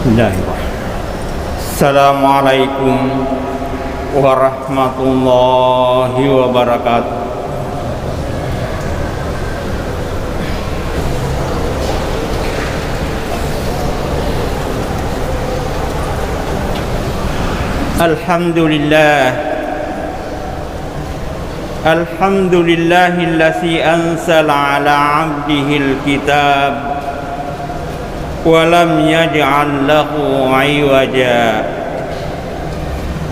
Bismillahirrahmanirrahim. Assalamualaikum warahmatullahi wabarakatuh. Alhamdulillahillazi ansala ala abdihil kitab walam yaj'al lahu 'iwaja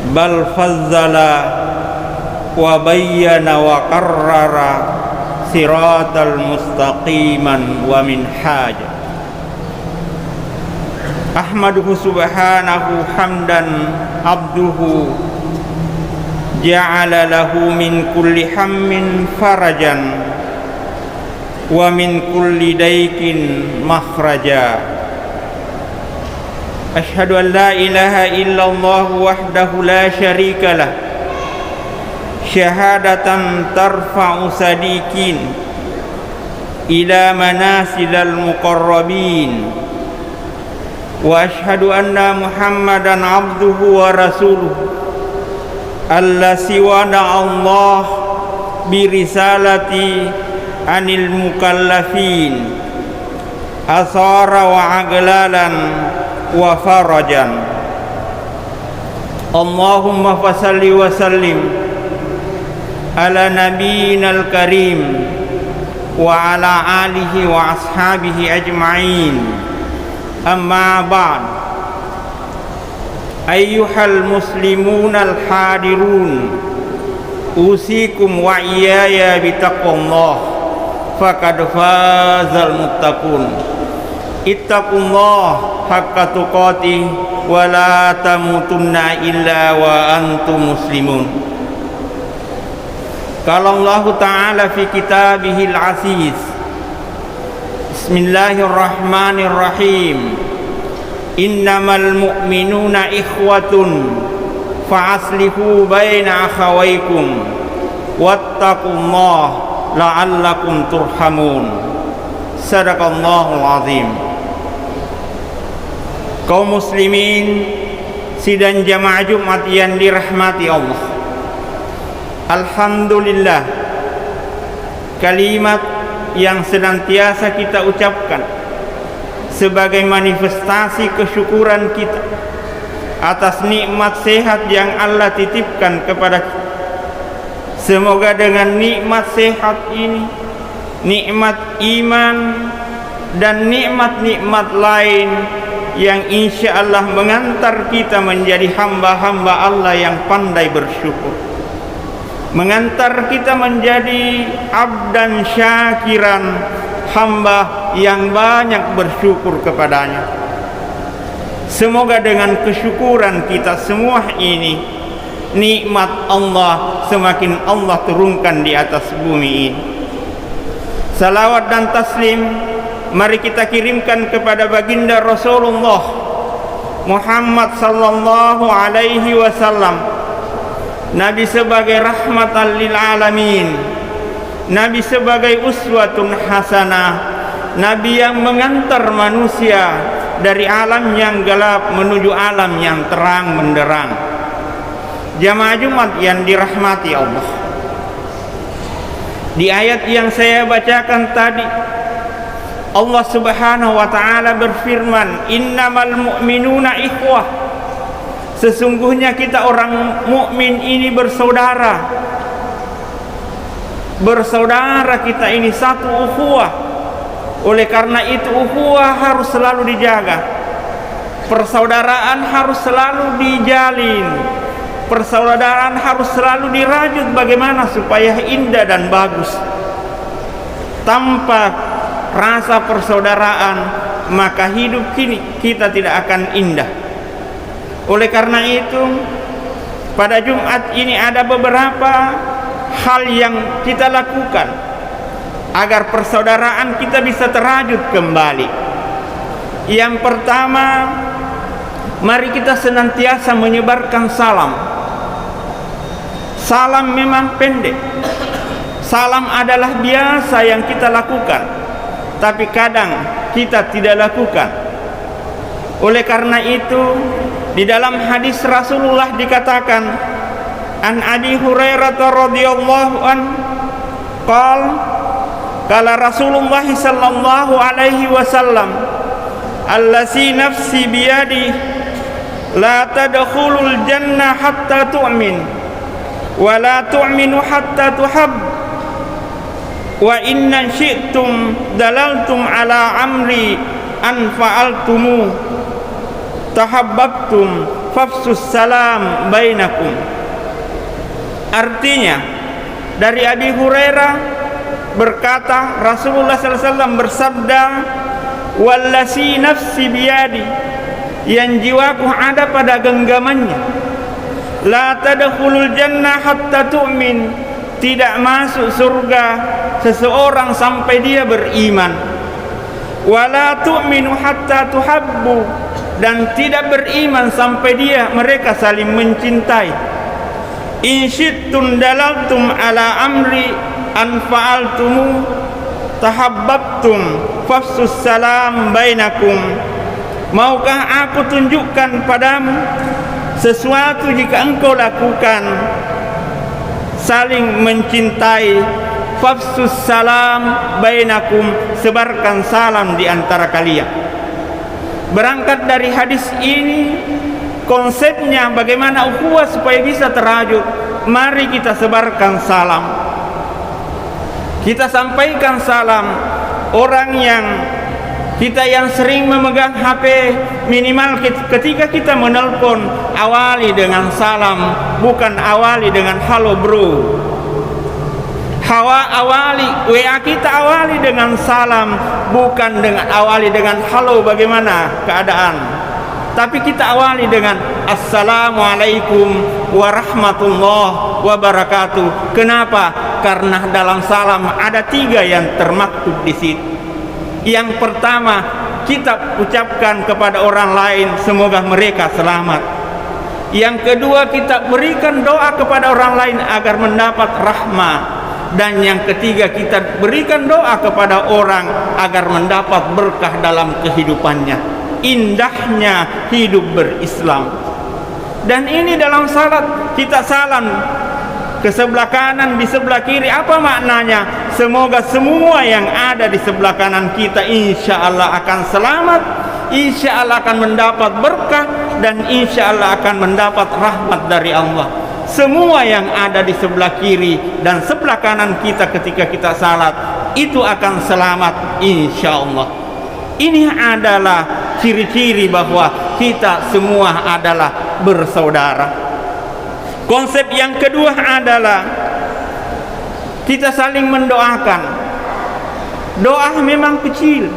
bal fazzala wa bayyana wa qarrara siratal mustaqiman wa minhaja. Ahmaduhu subhanahu hamdan abduhu ja'ala lahu min kulli hammin farajan wa min kulli daikin makhraja. Asyhadu an la ilaha illallah wahdahu la syarika lah syahadatan tarfa'u sadiqin ila manasilal muqarrabin. Wa asyhadu anna Muhammadan abduhu wa rasuluhu allasi wada Allah birisalati anil mukallafin asara wa aglalan wa farajan. Allahumma fasalli wa sallim ala nabiyyinal karim wa ala alihi wa ashabihi ajma'in. Amma ba'd. Ayyuhal muslimunal hadirun, usikum wa iyaya bitaqwallah faqad fazal muttaqun. Ittaqullah haqqa tuqatih wa la tamutunna illa wa antum muslimun. Qala Allah Ta'ala fi kitabihil aziz, Bismillahirrahmanirrahim. Innamal mu'minuna ikhwatun fa'aslihu baina akhawaykum wattaqullah la'allakum turhamun. Sadaqallahul azim. Kaum muslimin sidang jamaah Jumat yang dirahmati Allah, alhamdulillah, kalimat yang senantiasa kita ucapkan sebagai manifestasi kesyukuran kita atas nikmat sehat yang Allah titipkan kepada kita. Semoga dengan nikmat sehat ini, nikmat iman dan nikmat-nikmat lain yang insya Allah mengantar kita menjadi hamba-hamba Allah yang pandai bersyukur, mengantar kita menjadi abdan syakiran, hamba yang banyak bersyukur kepadanya. Semoga dengan kesyukuran kita semua ini, nikmat Allah semakin Allah turunkan di atas bumi ini. Salawat dan taslim mari kita kirimkan kepada baginda Rasulullah Muhammad sallallahu alaihi wasallam, Nabi sebagai rahmatan lil alamin, Nabi sebagai uswatun hasanah, Nabi yang mengantar manusia dari alam yang gelap menuju alam yang terang benderang. Jamaah Jumat yang dirahmati Allah, di ayat yang saya bacakan tadi, Allah Subhanahu wa taala berfirman, innamal mu'minuna ikhwah. Sesungguhnya kita orang mukmin ini bersaudara. Bersaudara kita ini satu ukhuwah. Oleh karena itu ukhuwah harus selalu dijaga. Persaudaraan harus selalu dijalin. Persaudaraan harus selalu dirajut bagaimana supaya indah dan bagus. Tanpa rasa persaudaraan maka hidup kita tidak akan indah. Oleh karena itu pada Jumat ini ada beberapa hal yang kita lakukan agar persaudaraan kita bisa terajut kembali. Yang pertama, mari kita senantiasa menyebarkan salam. Salam memang pendek. Salam adalah biasa yang kita lakukan, tapi kadang kita tidak lakukan. Oleh karena itu, di dalam hadis Rasulullah dikatakan, an Abi Hurairah radhiyallahu an qala Rasulullah sallallahu alaihi wasallam, allazi nafsi biyadi la tadkhulul jannah hatta tu'min wa la tu'minu hatta tuhab wa inna syi'tum dalaltum ala amri an fa'altumu tahabbabtum fafsus salam bainakum. Artinya, dari Abi Hurairah berkata, Rasulullah SAW bersabda, wallazi nafsi biyadi, yang jiwaku ada pada genggamannya, la tadkhulul jannah hatta tu'min, tidak masuk surga seseorang sampai dia beriman, wala tu'minu hatta tuhabbu, dan tidak beriman sampai mereka saling mencintai. In syi'tum dalaltum ala amri an fa'altumu tahabbabtum fafsus salam bainakum. Maukah aku tunjukkan padamu sesuatu jika engkau lakukan, saling mencintai, fafsus salam bainakum, sebarkan salam di antara kalian. Berangkat dari hadis ini, konsepnya bagaimana ukhuwah supaya bisa terwujud. Mari kita sebarkan salam, kita sampaikan salam. Orang yang sering memegang HP, minimal ketika kita menelpon, awali dengan salam, bukan awali dengan halo bro. Awali WA kita awali dengan salam, bukan awali dengan halo bagaimana keadaan, tapi kita awali dengan assalamualaikum warahmatullahi wabarakatuh. Kenapa? Karena dalam salam ada 3 yang termaktub di situ. Yang pertama, kita ucapkan kepada orang lain semoga mereka selamat. Yang kedua, kita berikan doa kepada orang lain agar mendapat rahmat. Dan yang ketiga, kita berikan doa kepada orang agar mendapat berkah dalam kehidupannya. Indahnya hidup berislam. Dan ini dalam salat, kita salam ke sebelah kanan, di sebelah kiri. Apa maknanya? Semoga semua yang ada di sebelah kanan kita insya Allah akan selamat, insya Allah akan mendapat berkah, dan insya Allah akan mendapat rahmat dari Allah. Semua yang ada di sebelah kiri dan sebelah kanan kita ketika kita salat itu akan selamat insya Allah. Ini adalah ciri-ciri bahwa kita semua adalah bersaudara. Konsep yang kedua adalah kita saling mendoakan. Doa memang kecil,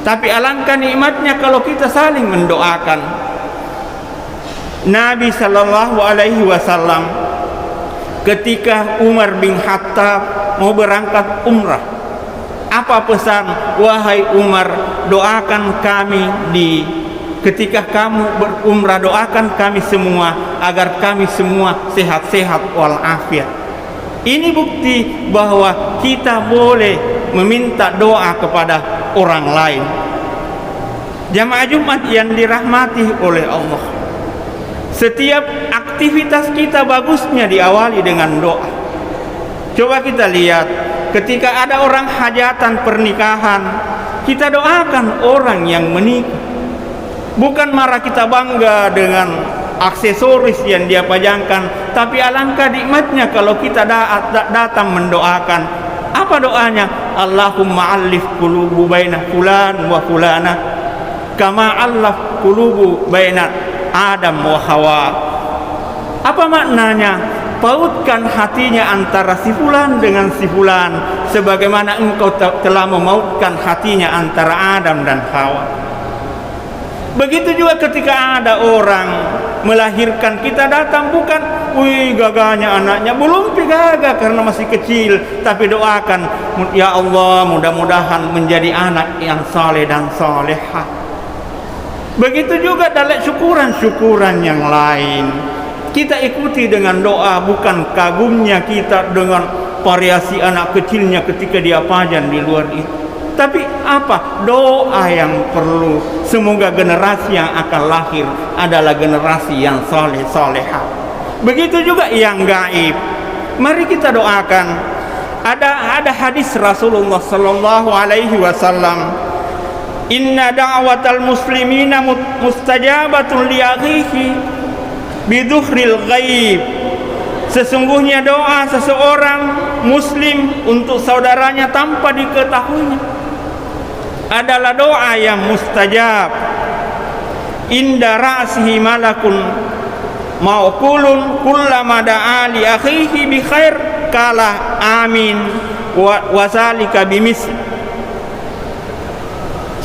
tapi alangkah nikmatnya kalau kita saling mendoakan. Nabi sallallahu alaihi wasallam ketika Umar bin Khattab mau berangkat umrah, apa pesan? Wahai Umar, doakan kami ketika kamu berumrah, doakan kami semua agar kami semua sehat-sehat walafiat. Ini bukti bahwa kita boleh meminta doa kepada orang lain. Jamaah Jumat yang dirahmati oleh Allah, setiap aktivitas kita bagusnya diawali dengan doa. Coba kita lihat, ketika ada orang hajatan pernikahan, kita doakan orang yang menikah. Bukan marah kita bangga dengan aksesoris yang dia pajangkan, tapi alangkah nikmatnya kalau kita datang mendoakan. Apa doanya? Allahumma alif qulubu baina fulan wa fulana kama alaf qulubu baina Adam wa Hawa. Apa maknanya? Pautkan hatinya antara si fulan dengan si fulan, sebagaimana engkau telah memautkan hatinya antara Adam dan Hawa. Begitu juga ketika ada orang melahirkan, kita datang bukan, wih gagahnya anaknya, belum gagah karena masih kecil, tapi doakan, ya Allah mudah-mudahan menjadi anak yang saleh dan salehah. Begitu juga dalam syukuran-syukuran yang lain, kita ikuti dengan doa, bukan kagumnya kita dengan variasi anak kecilnya ketika dia pajan di luar itu. Tapi apa doa yang perlu? Semoga generasi yang akan lahir adalah generasi yang soleh-solehah. Begitu juga yang gaib. Mari kita doakan. Ada hadis Rasulullah sallallahu alaihi wasallam, inna da'watal muslimina mustajabatun li akhihi bidzuhril ghaib. Sesungguhnya doa seseorang muslim untuk saudaranya tanpa diketahuinya adalah doa yang mustajab. Inda ra'sihi malakun maukulun kullama da'a li akhihi bi khair qala amin wa zalika bimisl.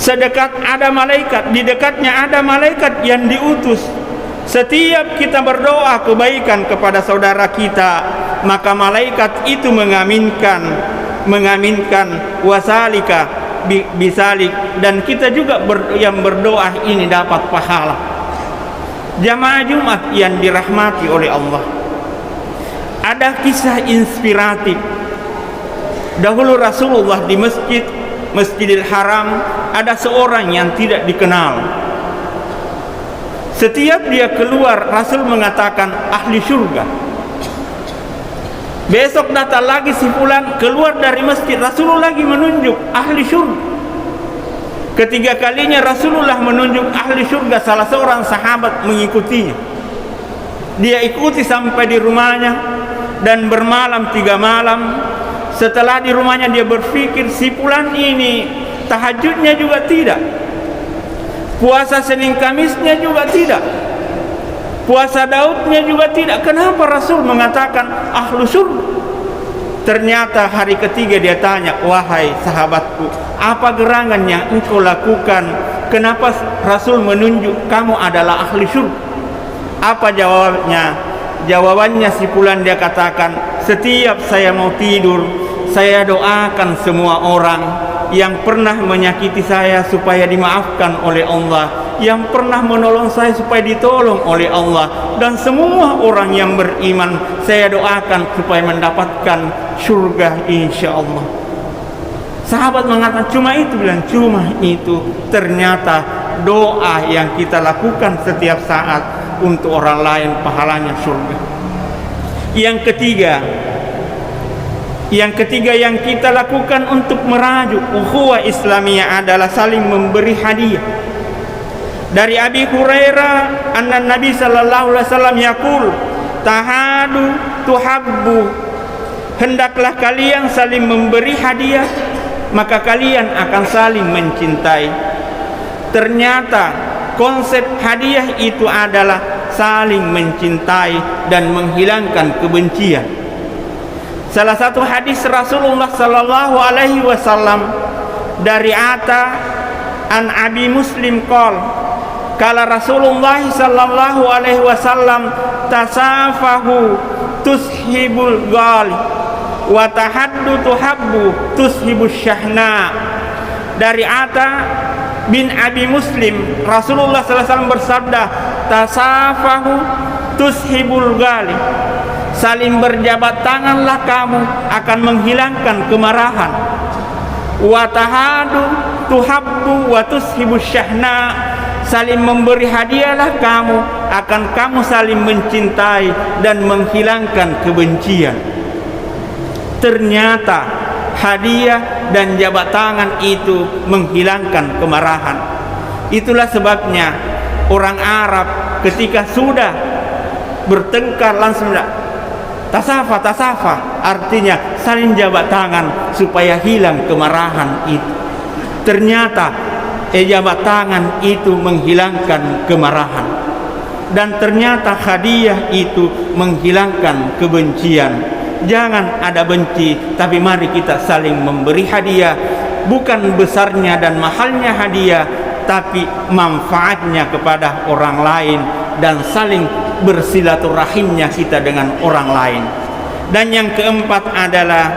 Sedekat ada malaikat, di dekatnya ada malaikat yang diutus. Setiap kita berdoa kebaikan kepada saudara kita, maka malaikat itu mengaminkan wasalika bisalik, dan kita juga yang berdoa ini dapat pahala. Jamaah Jumat yang dirahmati oleh Allah, ada kisah inspiratif. Dahulu Rasulullah di Masjidil Haram ada seorang yang tidak dikenal. Setiap dia keluar, Rasul mengatakan ahli surga. Besok datang lagi si fulan, keluar dari masjid, Rasulullah lagi menunjuk ahli surga. Ketiga kalinya Rasulullah menunjuk ahli surga, salah seorang sahabat mengikutinya. Dia ikuti sampai di rumahnya dan bermalam 3 malam. Setelah di rumahnya dia berpikir, si fulan ini tahajudnya juga tidak, puasa Senin Kamisnya juga tidak, puasa Daudnya juga tidak. Kenapa Rasul mengatakan ahlu surga? Ternyata hari ketiga dia tanya, wahai sahabatku, apa gerangan yang engkau lakukan? Kenapa Rasul menunjuk kamu adalah ahli surga? Apa jawabnya? Jawabannya si fulan dia katakan, setiap saya mau tidur, saya doakan semua orang yang pernah menyakiti saya supaya dimaafkan oleh Allah, yang pernah menolong saya supaya ditolong oleh Allah, dan semua orang yang beriman saya doakan supaya mendapatkan surga insyaallah. Sahabat mengatakan, cuma itu? Bilang, cuma itu. Ternyata doa yang kita lakukan setiap saat untuk orang lain pahalanya surga. Yang ketiga yang kita lakukan untuk merajuk ukhuwah Islamiyah adalah saling memberi hadiah. Dari Abi Hurairah, anna Nabi sallallahu alaihi wasallam yaqul, tahadu tuhabbu. Hendaklah kalian saling memberi hadiah, maka kalian akan saling mencintai. Ternyata konsep hadiah itu adalah saling mencintai dan menghilangkan kebencian. Salah satu hadis Rasulullah sallallahu alaihi wasallam dari Atta an Abi Muslim qala Rasulullah sallallahu alaihi wasallam tasafahu tushibul ghali wa tahaddu tuhabbu tushibus syahna. Dari Atta bin Abi Muslim, Rasulullah sallallahu alaihi wasallam bersabda, tasafahu tushibul ghali, saling berjabat tanganlah kamu akan menghilangkan kemarahan. Wa tahadu tuhabbu wa tushibus syahna, saling memberi hadiahlah kamu akan kamu saling mencintai dan menghilangkan kebencian. Ternyata hadiah dan jabat tangan itu menghilangkan kemarahan. Itulah sebabnya orang Arab ketika sudah bertengkar langsung tasafa, artinya saling jabat tangan supaya hilang kemarahan itu. Ternyata jabat tangan itu menghilangkan kemarahan, dan ternyata hadiah itu menghilangkan kebencian. Jangan ada benci, tapi mari kita saling memberi hadiah. Bukan besarnya dan mahalnya hadiah, tapi manfaatnya kepada orang lain dan saling bersilaturahimnya kita dengan orang lain. Dan yang keempat adalah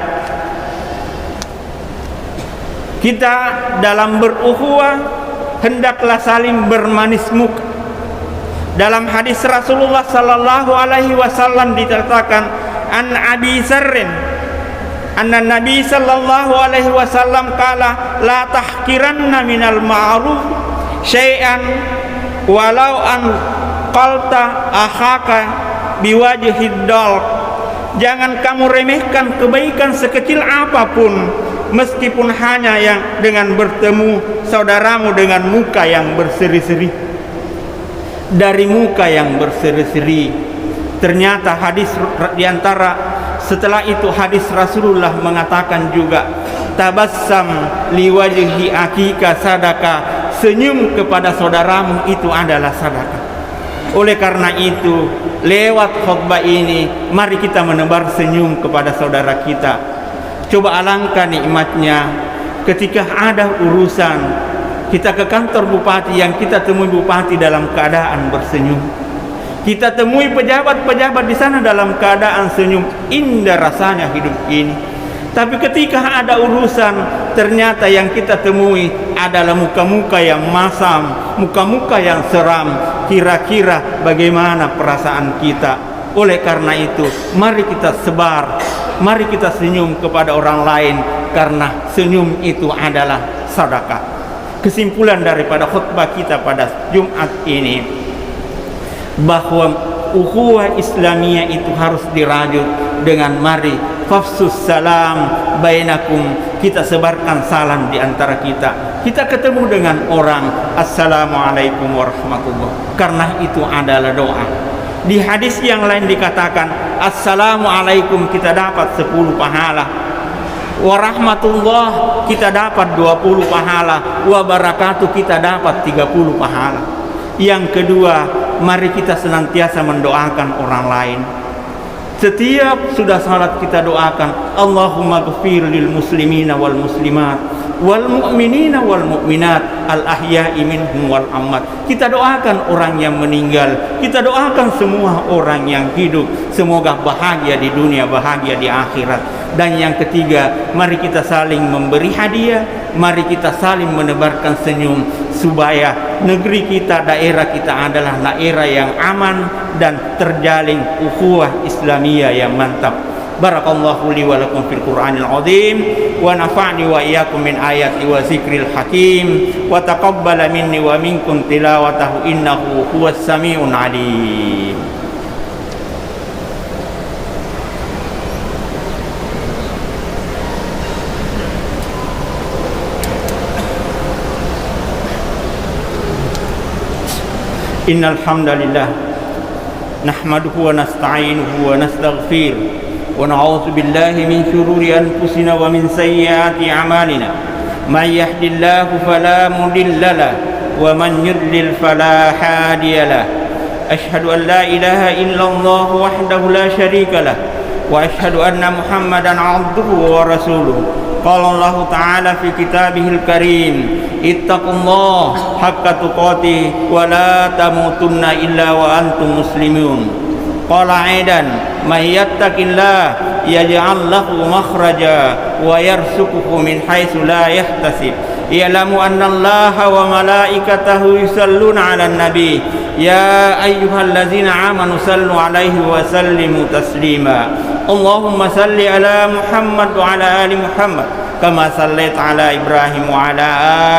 kita dalam berukhuwah hendaklah saling bermanis muka. Dalam hadis Rasulullah sallallahu alaihi wasallam dikatakan, an Abi Sarrin anna Nabi sallallahu alaihi wasallam qala la tahkiranna minal ma'ruf syai'an walau an qalta akhaka biwajhid dal. Jangan kamu remehkan kebaikan sekecil apapun, meskipun hanya yang dengan bertemu saudaramu dengan muka yang berseri-seri. Dari muka yang berseri-seri. Ternyata hadis diantara setelah itu hadis Rasulullah mengatakan juga, tabassam liwajhi akika sadaka, senyum kepada saudaramu itu adalah sedekah. Oleh karena itu, lewat khutbah ini mari kita menebar senyum kepada saudara kita. Coba alangkah nikmatnya ketika ada urusan kita ke kantor bupati, yang kita temui bupati dalam keadaan bersenyum. Kita temui pejabat-pejabat di sana dalam keadaan senyum. Indah rasanya hidup ini. Tapi ketika ada urusan, ternyata yang kita temui adalah muka-muka yang masam, muka-muka yang seram. Kira-kira bagaimana perasaan kita? Oleh karena itu, mari kita sebar, mari kita senyum kepada orang lain, karena senyum itu adalah sedekah. Kesimpulan daripada khutbah kita pada Jumat ini, bahwa ukhuwah Islamiyah itu harus dirajut dengan mari fafsus salam bainakum, kita sebarkan salam di antara kita. Kita ketemu dengan orang, assalamualaikum warahmatullahi, karena itu adalah doa. Di hadis yang lain dikatakan assalamualaikum, kita dapat 10 pahala, warahmatullah kita dapat 20 pahala, wabarakatuh kita dapat 30 pahala. Yang kedua, mari kita senantiasa mendoakan orang lain. Setiap sudah salat kita doakan, Allahumma ghfir lil muslimina wal muslimat wal mu'minina wal mu'minat al ahya'i minhum wal amwat. Kita doakan orang yang meninggal, kita doakan semua orang yang hidup, semoga bahagia di dunia, bahagia di akhirat. Dan yang ketiga, mari kita saling memberi hadiah, mari kita saling menebarkan senyum, supaya negeri kita, daerah kita adalah daerah yang aman dan terjalin ukhuwah Islamiyah yang mantap. Barakallahu li wa lakum fil Qur'anil azim, wa nafa'ni wa iyyakum min ayati wa zikril hakim, wa taqabbala minni wa minkum tilawatahu innahu huwas samiun alim. Innal hamdalillah nahmaduhu wa nasta'inuhu wa nastaghfir wa na'udzu billahi min shururi anfusina wa min sayyiati a'malina. May yahdihillahu fala mudilla lahu wa man yudlil fala hadiya lahu. Asyhadu an la ilaha illallah wahdahu la syarika lahu wa asyhadu anna Muhammadan 'abduhu wa rasuluhu. Qala Allah Ta'ala fi kitabihil karim, ittaqullaha haqqa tuqatih wa la tamutunna illa wa antum muslimun. Qala aidan, may yattaqillaha yaj'al lahu makhraja wa yarzuquhu min haitsu la yahtasib. Ya'lamu anna Allaha wa malaikatahu yusalluna 'alan nabi ya ayyuhallazina amanu sallu 'alaihi wa sallimu taslima. Allahumma salli ala Muhammad wa ala ali Muhammad kama sallaita ala Ibrahim wa ala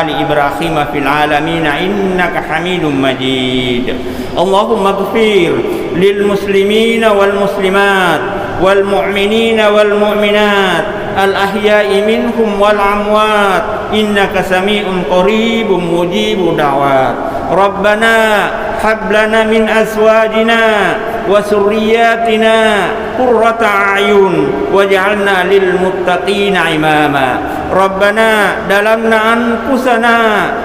ali Ibrahim fil alamin innaka Hamidum Majid. Allahumma ighfir lil muslimina wal muslimat wal mu'minina wal mu'minat al ahya'i minhum wal amwat innaka sami'un qaribun mujibud da'wat. Rabbana hab lana min azwajina wa surriyatina qurrata a'yun waj'alna lil muttaqina imama. Rabbana dalamna anfusana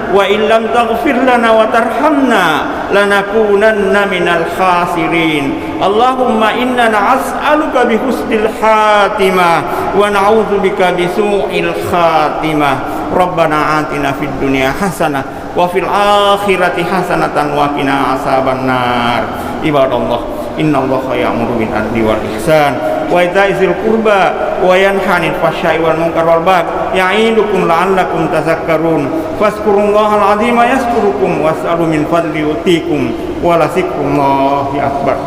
wa illam taghfir lana wa tarhamna lanakunanna minal khasirin. Allahumma inna nas'aluka bi husnil khatimah wa na'udzu bika bi su'il khatimah. Rabbana atina fid dunya hasanah wa fil akhirati hasanatan wa qina azabannar. Ibadallah, innallaha ya'muru bil adli wal ihsan wa ita'i dzil qurba wa yanha 'anil fahsya'i wal munkar wal baghi ya'idukum la'allakum tadhakkarun. Fazkurullahal 'azima yazkurukum was'alu min fadli yutikum wa la zikrullahi akbar.